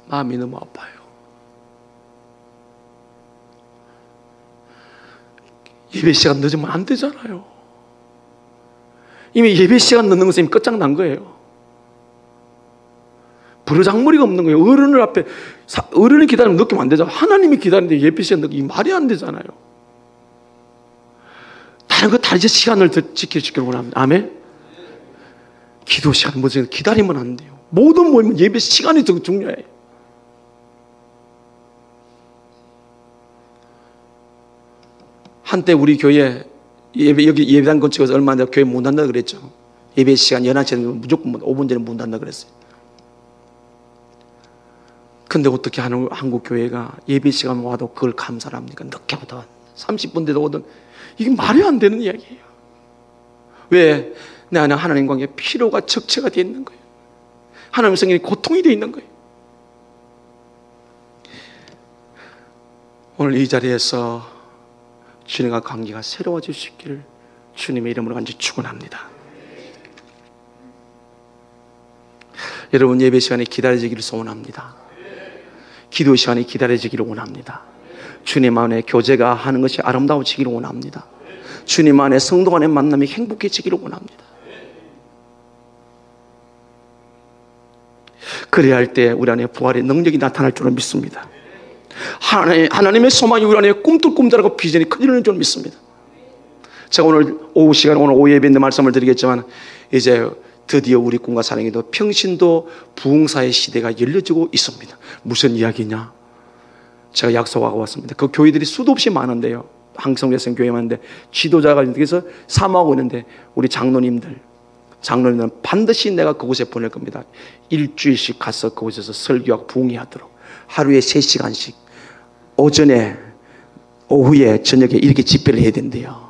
마음이 너무 아파요. 예배 시간 늦으면 안 되잖아요. 이미 예배 시간 늦는 것은 이미 끝장난 거예요. 버르장머리가 없는 거예요. 어른을 앞에 어른이 기다리면 느끼면 안 되잖아요. 하나님이 기다리는데 예배 시간 느끼면 말이 안 되잖아요. 다른 거 다 이제 시간을 지키기를 원합니다. 아멘. 기도 시간 뭐지 기다리면 안 돼요. 모든 모임은 예배 시간이 더 중요해요. 한때 우리 교회 여기 예배당 건축에서 얼마 전에 교회 문 닫는다 그랬죠. 예배 시간 11시에 무조건 5분 전에 문 닫는다 그랬어요. 근데 어떻게 하는 한국 교회가 예배 시간 와도 그걸 감사를 합니까? 늦게 오든 30분 돼도 오든. 이게 말이 안 되는 이야기예요. 왜? 내 안에 하나님 관계에 피로가 적체가 되어 있는 거예요. 하나님 성경이 고통이 되어 있는 거예요. 오늘 이 자리에서 주님과 관계가 새로워질 수 있기를 주님의 이름으로 간절히 축원합니다. 여러분, 예배 시간이 기다려지기를 소원합니다. 기도 시간이 기다려지기를 원합니다. 주님 안에 교제가 하는 것이 아름다워지기를 원합니다. 주님 안에 성도 간의 만남이 행복해지기를 원합니다. 그래야 할 때 우리 안에 부활의 능력이 나타날 줄을 믿습니다. 하나님의 소망이 우리 안에 꿈틀꿈틀하고 비전이 커지는 줄 믿습니다. 제가 오늘 오후 시간, 오늘 오후 예배인데 말씀을 드리겠지만, 이제 드디어 우리 꿈과 사랑에도 평신도 부흥사의 시대가 열려지고 있습니다. 무슨 이야기냐? 제가 약속하고 왔습니다. 그 교회들이 수도 없이 많은데요, 항성대성 교회 많은데 지도자가 여기서 사모하고 있는데, 우리 장로님들은 반드시 내가 그곳에 보낼 겁니다. 일주일씩 가서 그곳에서 설교하고 부흥회하도록 하루에 3시간씩 오전에, 오후에, 저녁에 이렇게 집회를 해야 된대요.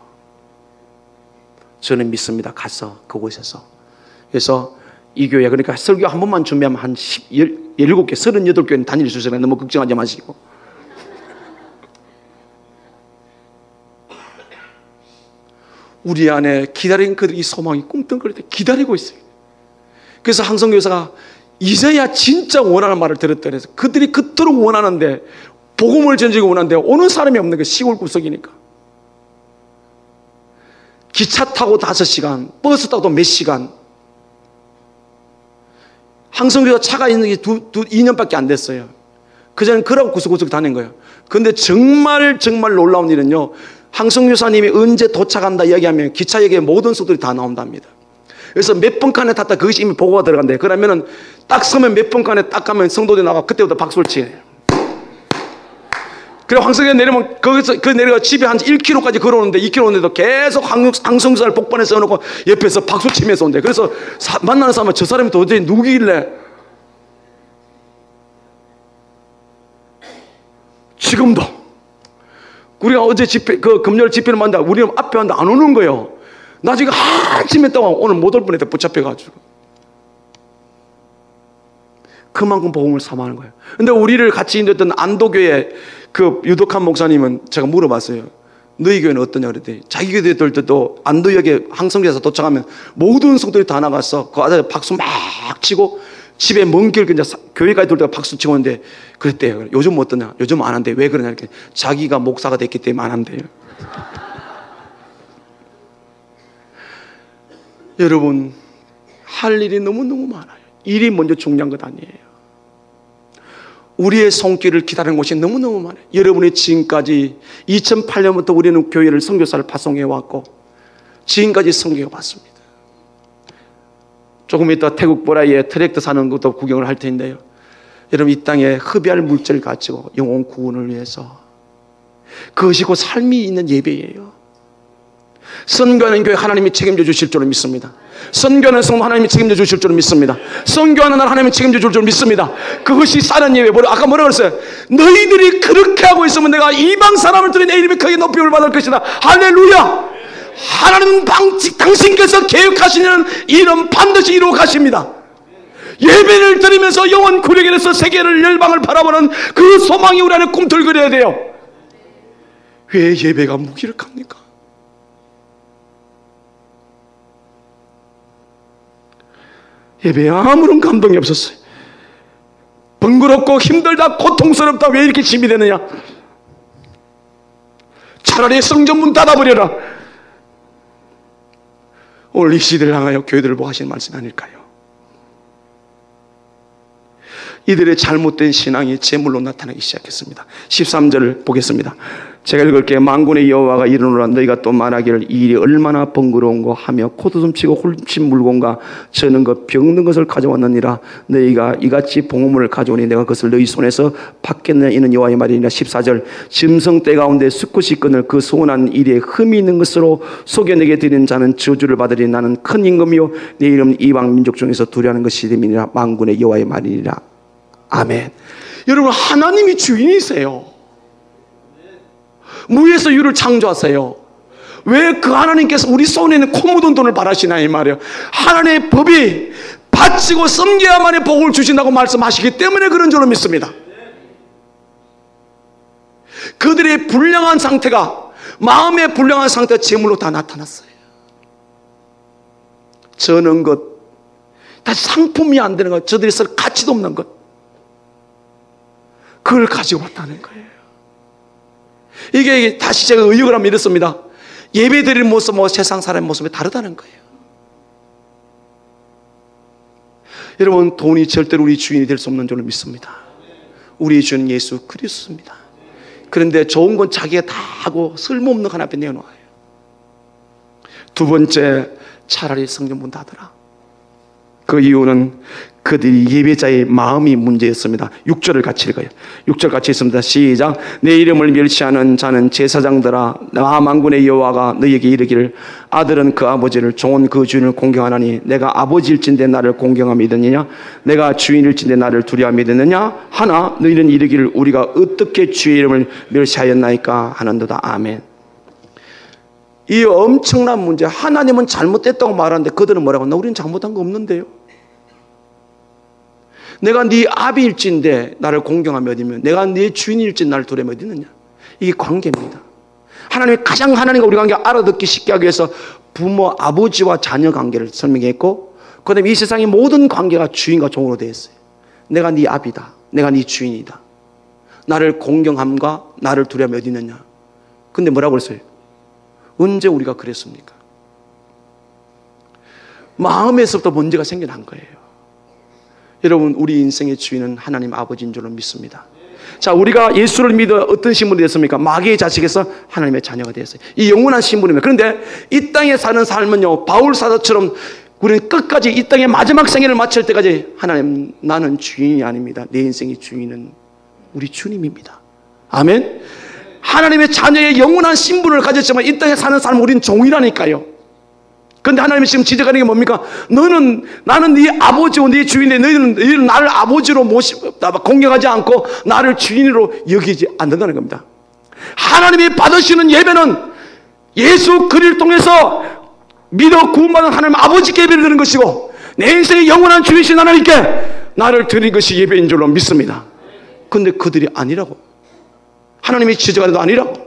저는 믿습니다. 가서 그곳에서. 그래서 이 교회, 그러니까 설교 한 번만 준비하면 한 17개, 38교회는 다닐 수 있어요. 너무 걱정하지 마시고. 우리 안에 기다린 그들이 소망이 꿍뚱거릴 때 기다리고 있어요. 그래서 항성교사가 이제야 진짜 원하는 말을 들었다 그래서, 그들이 그토록 원하는데, 복음을 전지고 원하는데 오는 사람이 없는 게 시골 구석이니까. 기차 타고 5시간, 버스 타고 몇 시간. 항성교사 차가 있는 게 2년밖에 안 됐어요. 그전엔 그러고 구석구석 다닌 거예요. 근데 정말 놀라운 일은요, 항성교사님이 언제 도착한다 이야기하면 기차역에 모든 속들이 다 나온답니다. 그래서 몇 번 칸에 탔다, 그것이 이미 보고가 들어간대요. 그러면은 딱 서면 몇 번 칸에 딱 가면 성도들이 나가, 그때부터 박수를 치요. 그래, 황성에 내려면 거기서 내려가 집에 한 1km까지 걸어오는데, 2km 오는데도 계속 항성교사를 복반에 써놓고 옆에서 박수 치면서 온대. 그래서 만나는 사람은 저 사람이 도대체 누구길래 지금도 우리가 어제 집회, 금요일 집회를 만다, 우리가 앞에 왔는데 안 오는 거예요. 나 지금 한참 했다가 오늘 못 올 뻔했다, 붙잡혀가지고. 그만큼 복음을 사모하는 거예요. 근데 우리를 같이 인도했던 안도교회 그 유독한 목사님은 제가 물어봤어요. 너희 교회는 어떠냐 그랬더니, 자기 교회 될 때도 안도역에 항성교에서 도착하면 모든 성도들이 다 나가서 그 아들 박수 막 치고, 집에 먼 길 그냥 교회까지 돌 때가 박수 치고 오는데 그랬대요. 요즘 어떠냐? 요즘 안 한대. 왜 그러냐? 이렇게 자기가 목사가 됐기 때문에 안 한대요. 여러분, 할 일이 너무너무 많아요. 일이 먼저 중요한 것 아니에요. 우리의 손길을 기다리는 곳이 너무너무 많아요. 여러분이 지금까지 2008년부터 우리는 교회를 선교사를 파송해 왔고, 지금까지 선교해 왔습니다. 조금 이따 태국 보라이에 트랙터 사는 것도 구경을 할 텐데요, 여러분, 이 땅에 흡의할 물질 가지고 영혼 구원을 위해서, 그것이 곧 삶이 있는 예배예요. 선교하는 교회 하나님이 책임져 주실 줄을 믿습니다. 선교하는 성도 하나님이 책임져 주실 줄을 믿습니다. 선교하는 날 하나님이 책임져 줄 줄을 믿습니다. 그것이 싸는 예배. 아까 뭐라고 그랬어요? 너희들이 그렇게 하고 있으면 내가 이방 사람을 통해 내 이름이 크게 높임을 받을 것이다. 할렐루야. 하나님은 당신께서 계획하시는 일은 반드시 이루어 가십니다. 예배를 드리면서 영원 구력에서 세계를, 열방을 바라보는 그 소망이 우리 안에 꿈틀거려야 돼요. 왜 예배가 무기력합니까? 예배에 아무런 감동이 없었어요. 번거롭고 힘들다, 고통스럽다, 왜 이렇게 힘이 되느냐? 차라리 성전문 닫아버려라. 오늘 이 시대를 향하여 교회들을 보고 하시는 말씀 아닐까요? 이들의 잘못된 신앙이 제물로 나타나기 시작했습니다. 13절을 보겠습니다. 제가 읽을게요. 만군의 여호와가 이르노라, 너희가 또 말하기를 이 일이 얼마나 번거로운고 하며 코웃음치고 홀친 물건과 저는 것 병든 것을 가져왔느니라. 너희가 이같이 봉헌물을 가져오니 내가 그것을 너희 손에서 받겠느냐. 이는 여호와의 말이니라. 14절 짐승 떼 가운데 수컷이 끈을 그 소원한 일에 흠이 있는 것으로 속여 내게 드리는 자는 저주를 받으리. 나는 큰 임금이요 내 이름 이방 민족 중에서 두려워하는 것이 됨이니라. 만군의 여호와의 말이니라. 아멘. 여러분, 하나님이 주인이세요. 무에서 유를 창조하세요. 왜 그 하나님께서 우리 손에 있는 코 묻은 돈을 바라시나 이 말이에요. 하나님의 법이 바치고 섬겨야만의 복을 주신다고 말씀하시기 때문에 그런 줄로 믿습니다. 그들의 불량한 상태가, 마음의 불량한 상태가 재물로 다 나타났어요. 저는 것, 다시 상품이 안 되는 것, 저들이 쓸 가치도 없는 것, 그걸 가지고 왔다는 거예요. 이게 다시 제가 의역을 하면 이렇습니다. 예배 드리는 모습은 세상 사람의 모습이 다르다는 거예요. 여러분, 돈이 절대로 우리 주인이 될 수 없는 줄로 믿습니다. 우리의 주는 예수 그리스도입니다. 그런데 좋은 건 자기가 다 하고 쓸모없는 거 하나 앞에 내어놓아요. 두 번째, 차라리 성전 문 닫으라. 그 이유는 그들이 예배자의 마음이 문제였습니다. 6절을 같이 읽어요. 6절 같이 읽습니다. 시작. 내 이름을 멸시하는 자는 제사장들아, 나 만군의 여호와가 너희에게 이르기를 아들은 그 아버지를, 종은 그 주인을 공경하나니 내가 아버지일진데 나를 공경하며 믿느냐, 내가 주인일진데 나를 두려워하며 믿느냐 하나 너희는 이르기를 우리가 어떻게 주의 이름을 멸시하였나이까 하는도다. 아멘. 이 엄청난 문제, 하나님은 잘못됐다고 말하는데 그들은 뭐라고 하나? 우리는 잘못한 거 없는데요. 내가 네 아비일진데 나를 공경하며 어디며, 내가 네 주인일진 나를 두려워하며 어디느냐. 이게 관계입니다. 하나님이 가장 하나님과 우리 관계 알아듣기 쉽게 하기 위해서 부모, 아버지와 자녀 관계를 설명했고, 그 다음에 이 세상의 모든 관계가 주인과 종으로 되어 있어요. 내가 네 아비다, 내가 네 주인이다, 나를 공경함과 나를 두려워하며 어디느냐. 근데 뭐라고 그랬어요? 언제 우리가 그랬습니까? 마음에서부터 문제가 생겨난 거예요. 여러분, 우리 인생의 주인은 하나님 아버지인 줄로 믿습니다. 자, 우리가 예수를 믿어 어떤 신분이 됐습니까? 마귀의 자식에서 하나님의 자녀가 되었어요. 이 영원한 신분입니다. 그런데 이 땅에 사는 삶은요, 바울 사도처럼 우리는 끝까지 이 땅의 마지막 생애를 마칠 때까지 하나님, 나는 주인이 아닙니다. 내 인생의 주인은 우리 주님입니다. 아멘. 하나님의 자녀의 영원한 신분을 가졌지만 이 땅에 사는 사람은 우리는 종이라니까요. 그런데 하나님이 지금 지적하는 게 뭡니까? 나는 네 아버지고 네 주인인데 너희는 나를 아버지로 공경하지 않고 나를 주인으로 여기지 않는다는 겁니다. 하나님이 받으시는 예배는 예수 그리스도를 통해서 믿어 구원받은 하나님 아버지께 예배를 드리는 것이고, 내 인생의 영원한 주이신 하나님께 나를 드리는 것이 예배인 줄로 믿습니다. 그런데 그들이 아니라고, 하나님이 지적하는 도 아니라고.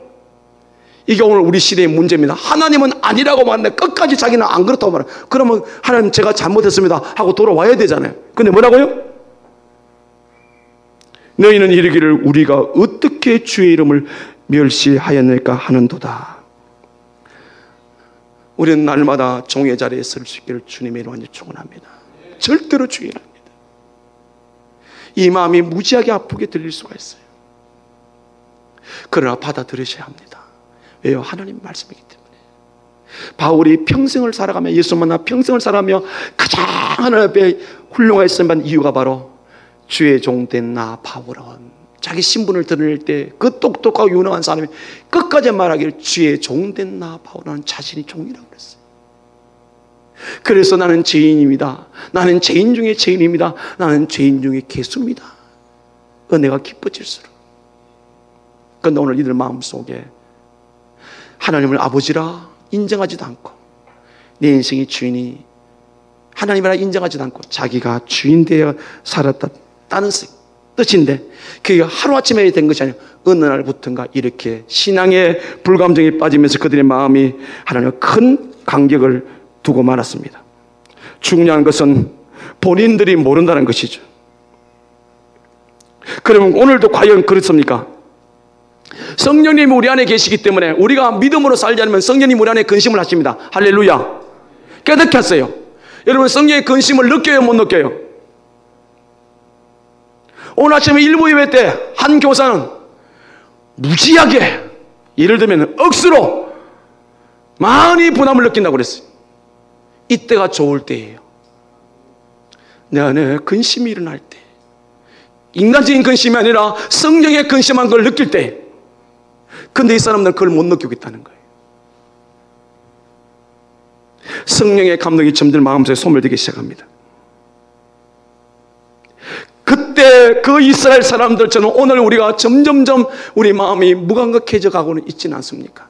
이게 오늘 우리 시대의 문제입니다. 하나님은 아니라고 말하는데 끝까지 자기는 안 그렇다고 말해요. 그러면 하나님 제가 잘못했습니다 하고 돌아와야 되잖아요. 근데 뭐라고요? 너희는 이르기를 우리가 어떻게 주의 이름을 멸시하였을까 하는도다. 우리는 날마다 종의 자리에 설 수 있기를 주님의 이름으로 축원합니다. 절대로 주의 아닙니다. 이 마음이 무지하게 아프게 들릴 수가 있어요. 그러나 받아들이셔야 합니다. 왜요? 하나님 말씀이기 때문에. 바울이 평생을 살아가며, 예수 만나 평생을 살아가며 가장 하나님 앞에 훌륭했던 이유가 바로 주의 종된 나 바울은, 자기 신분을 드러낼 때 그 똑똑하고 유능한 사람이 끝까지 말하기를 주의 종된 나 바울은 자신이 종이라고 그랬어요. 그래서 나는 죄인입니다. 나는 죄인 중에 죄인입니다. 나는 죄인 중에 개수입니다. 은혜가 깊어질수록. 그런데 오늘 이들 마음속에 하나님을 아버지라 인정하지도 않고, 내 인생의 주인이 하나님이라 인정하지도 않고 자기가 주인 되어 살았다는 뜻인데, 그게 하루아침에 된 것이 아니라 어느 날부터인가 이렇게 신앙의 불감정에 빠지면서 그들의 마음이 하나님과 큰 간격을 두고 말았습니다. 중요한 것은 본인들이 모른다는 것이죠. 그러면 오늘도 과연 그렇습니까? 성령님이 우리 안에 계시기 때문에 우리가 믿음으로 살지 않으면 성령님 우리 안에 근심을 하십니다. 할렐루야. 깨닫게 하세요. 여러분, 성령의 근심을 느껴요, 못 느껴요? 오늘 아침에 일부 예배 때 한 교사는 무지하게, 예를 들면 억수로 많이 부담을 느낀다고 그랬어요. 이때가 좋을 때예요. 내 안에 근심이 일어날 때, 인간적인 근심이 아니라 성령의 근심한 걸 느낄 때. 근데 이 사람들은 그걸 못 느끼고 있다는 거예요. 성령의 감동이 점점 마음속에 소멸되기 시작합니다. 그때 그때 그 이스라엘 사람들처럼 오늘 우리가 점점점 우리 마음이 무감각해져 가고는 있지는 않습니까?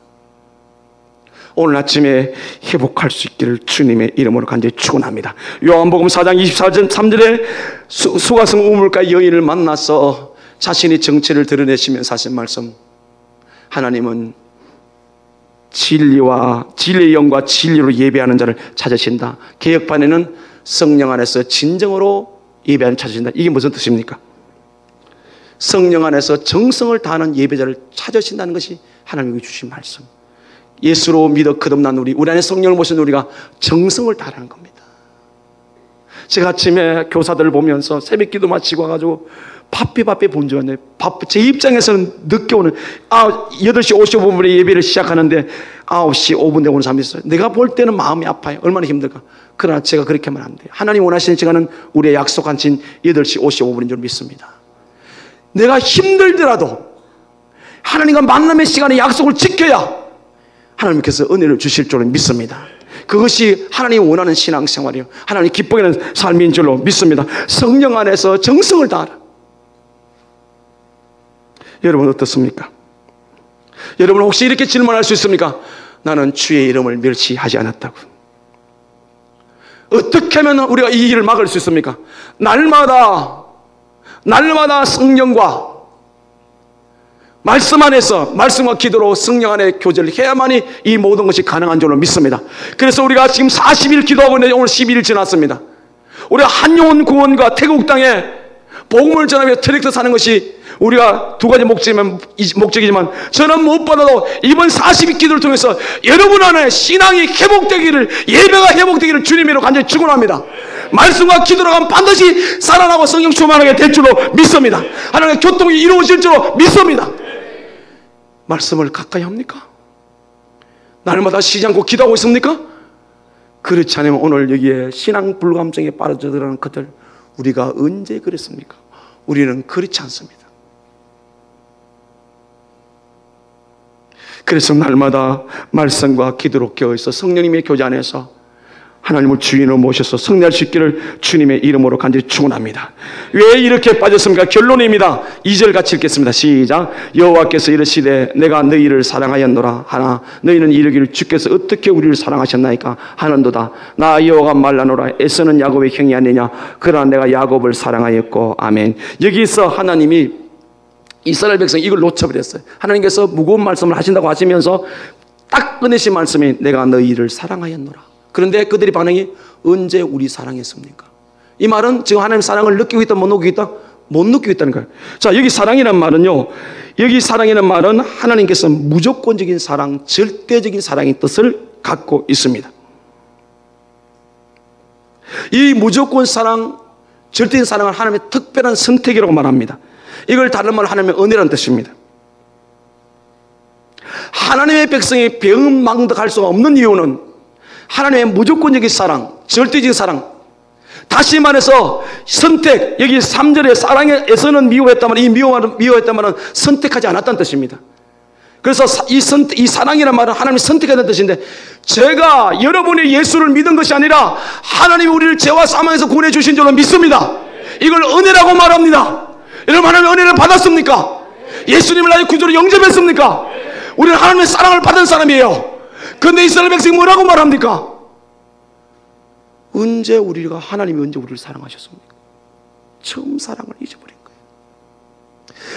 오늘 아침에 회복할 수 있기를 주님의 이름으로 간절히 축원합니다. 요한복음 4장 23절에 수가성 우물가 여인을 만나서 자신의 정체를 드러내시면서 하신 말씀, 하나님은 진리의 영과 진리로 예배하는 자를 찾으신다. 개역판에는 성령 안에서 진정으로 예배하는 찾으신다. 이게 무슨 뜻입니까? 성령 안에서 정성을 다하는 예배자를 찾으신다는 것이 하나님이 주신 말씀. 예수로 믿어 거듭난 우리 안에 성령을 모신 우리가 정성을 다하는 겁니다. 제가 아침에 교사들을 보면서 새벽 기도 마치고 와가지고 바삐 본주였네. 제 입장에서는 늦게 오는 8시 55분에 예배를 시작하는데 9시 5분 되고 오는 사람이 있어요. 내가 볼 때는 마음이 아파요. 얼마나 힘들까. 그러나 제가 그렇게 하면 안 돼요. 하나님 원하시는 시간은 우리의 약속한 진 8시 55분인 줄 믿습니다. 내가 힘들더라도 하나님과 만남의 시간에 약속을 지켜야 하나님께서 은혜를 주실 줄을 믿습니다. 그것이 하나님이 원하는 신앙생활이에요. 하나님이 기뻐 하는 삶인 줄로 믿습니다. 성령 안에서 정성을 다하라. 여러분 어떻습니까? 여러분 혹시 이렇게 질문할 수 있습니까? 나는 주의 이름을 멸시하지 않았다고. 어떻게 하면 우리가 이 일을 막을 수 있습니까? 날마다 성령과 말씀 안에서 말씀과 기도로 성령 안에 교제를 해야만이 이 모든 것이 가능한 줄로 믿습니다. 그래서 우리가 지금 40일 기도하고 있는데 오늘 12일 지났습니다. 우리가 한영혼 구원과 태국 땅에 복음을 전하며 트랙터 사는 것이 우리가 두 가지 목적이지만 저는 무엇보다도 이번 40일 기도를 통해서 여러분 안에 신앙이 회복되기를, 예배가 회복되기를 주님으로 간절히 축원합니다. 말씀과 기도로 가면 반드시 살아나고 성령 충만하게 될 줄로 믿습니다. 하나님의 교통이 이루어질 줄로 믿습니다. 말씀을 가까이 합니까? 날마다 쉬지 않고 기도하고 있습니까? 그렇지 않으면 오늘 여기에 신앙 불감증에 빠져들어가는 그들, 우리가 언제 그랬습니까? 우리는 그렇지 않습니다. 그래서 날마다 말씀과 기도로 깨어있어 성령님의 교제 안에서 하나님을 주인으로 모셔서 승리할 수 있기를 주님의 이름으로 간절히 축원합니다. 왜 이렇게 빠졌습니까? 결론입니다. 2절 같이 읽겠습니다. 시작. 여호와께서 이르시되 내가 너희를 사랑하였노라 하나 너희는 이르기를 주께서 어떻게 우리를 사랑하셨나이까 하는도다. 나 여호와가 말하노라 에서는 야곱의 형이 아니냐 그러나 내가 야곱을 사랑하였고. 아멘. 여기서 하나님이 이스라엘 백성 이걸 놓쳐버렸어요. 하나님께서 무거운 말씀을 하신다고 하시면서 딱 꺼내신 말씀이 내가 너희를 사랑하였노라. 그런데 그들의 반응이 언제 우리 사랑했습니까? 이 말은 지금 하나님 사랑을 느끼고 있다 못 느끼고 있다? 못 느끼고 있다는 거예요. 자, 여기 사랑이란 말은요, 여기 사랑이란 말은 하나님께서 무조건적인 사랑, 절대적인 사랑의 뜻을 갖고 있습니다. 이 무조건 사랑, 절대적인 사랑은 하나님의 특별한 선택이라고 말합니다. 이걸 다른 말로 하나님의 은혜라는 뜻입니다. 하나님의 백성이 배은망덕할 수가 없는 이유는 하나님의 무조건적인 사랑, 절대적인 사랑, 다시 말해서 선택, 여기 3절에 사랑에서는 미워했다면 이 미워했다면 선택하지 않았다는 뜻입니다. 그래서 이 사랑이라는 말은 하나님이 선택하는 뜻인데, 제가 여러분의 예수를 믿은 것이 아니라 하나님이 우리를 죄와 사망에서 구원해 주신 줄로 믿습니다. 이걸 은혜라고 말합니다. 여러분 하나님의 은혜를 받았습니까? 예수님을 나의 구주로 영접했습니까? 우리는 하나님의 사랑을 받은 사람이에요. 그런데 이스라엘 백성이 뭐라고 말합니까? 하나님이 언제 우리를 사랑하셨습니까? 처음 사랑을 잊어버린 거예요.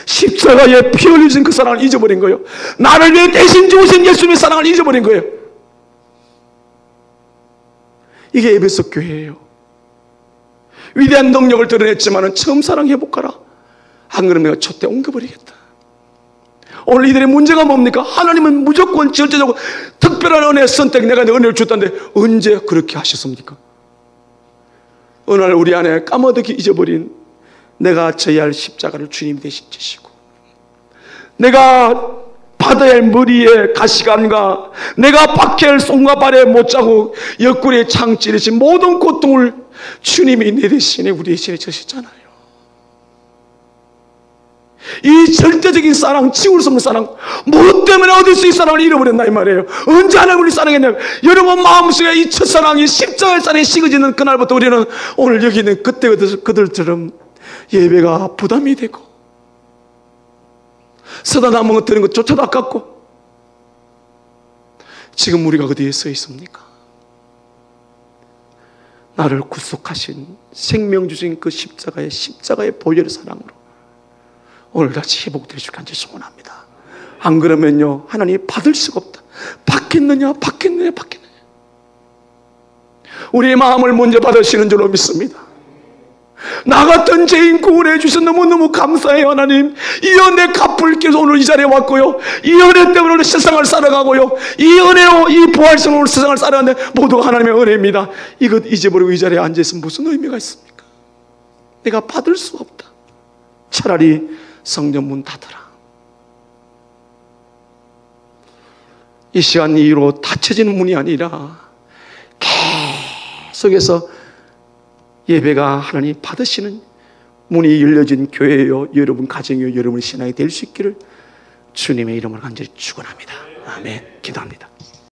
십자가에 피 흘리신 그 사랑을 잊어버린 거예요. 나를 위해 대신 죽으신 예수님의 사랑을 잊어버린 거예요. 이게 에베소 교회예요. 위대한 능력을 드러냈지만 처음 사랑 회복하라. 안 그러면 내가 촛대 옮겨버리겠다. 오늘 이들의 문제가 뭡니까? 하나님은 무조건 절대적으로 특별한 은혜 선택, 내가 내 은혜를 줬다는데 언제 그렇게 하셨습니까? 어느 날 우리 안에 까마득히 잊어버린 내가 져야 할 십자가를 주님 대신 지시고, 내가 받아야 할 머리에 가시관과 내가 박해할 손과 발에 못 자고 옆구리에 창 찌르신 모든 고통을 주님이 내 대신에 우리 대신에 져셨잖아요. 이 절대적인 사랑, 지울 수 없는 사랑, 무엇 때문에 얻을 수 있는 사랑을 잃어버렸나 이 말이에요. 언제 하나님 우리 사랑했냐면, 여러분 마음속에 이 첫사랑이 십자가의 사랑이 식어지는 그날부터 우리는 오늘 여기 있는 그때 그들처럼 예배가 부담이 되고 서다 먹어드는 것조차도 아깝고, 지금 우리가 어디에 서 있습니까? 나를 구속하신 생명 주신 그 십자가의 보혈의 사랑으로 오늘 다시 회복되어 주길 간절히 소원합니다. 안 그러면요, 하나님 받을 수가 없다. 받겠느냐. 우리의 마음을 먼저 받으시는 줄로 믿습니다. 나 같은 죄인 구원해 주셔서 너무너무 감사해요. 하나님, 이 은혜 갚을 게 오늘 이 자리에 왔고요, 이 은혜 때문에 오늘 세상을 살아가고요, 이 은혜로 이 부활성으로 오늘 세상을 살아가는데 모두가 하나님의 은혜입니다. 이것 잊어버리고 이 자리에 앉아있으면 무슨 의미가 있습니까? 내가 받을 수 없다. 차라리 성전 문 닫아라. 이 시간 이후로 닫혀지는 문이 아니라 계속해서 예배가 하나님 받으시는 문이 열려진 교회요, 여러분 가정이요, 여러분의 신앙이 될 수 있기를 주님의 이름으로 간절히 축원합니다. 아멘. 기도합니다.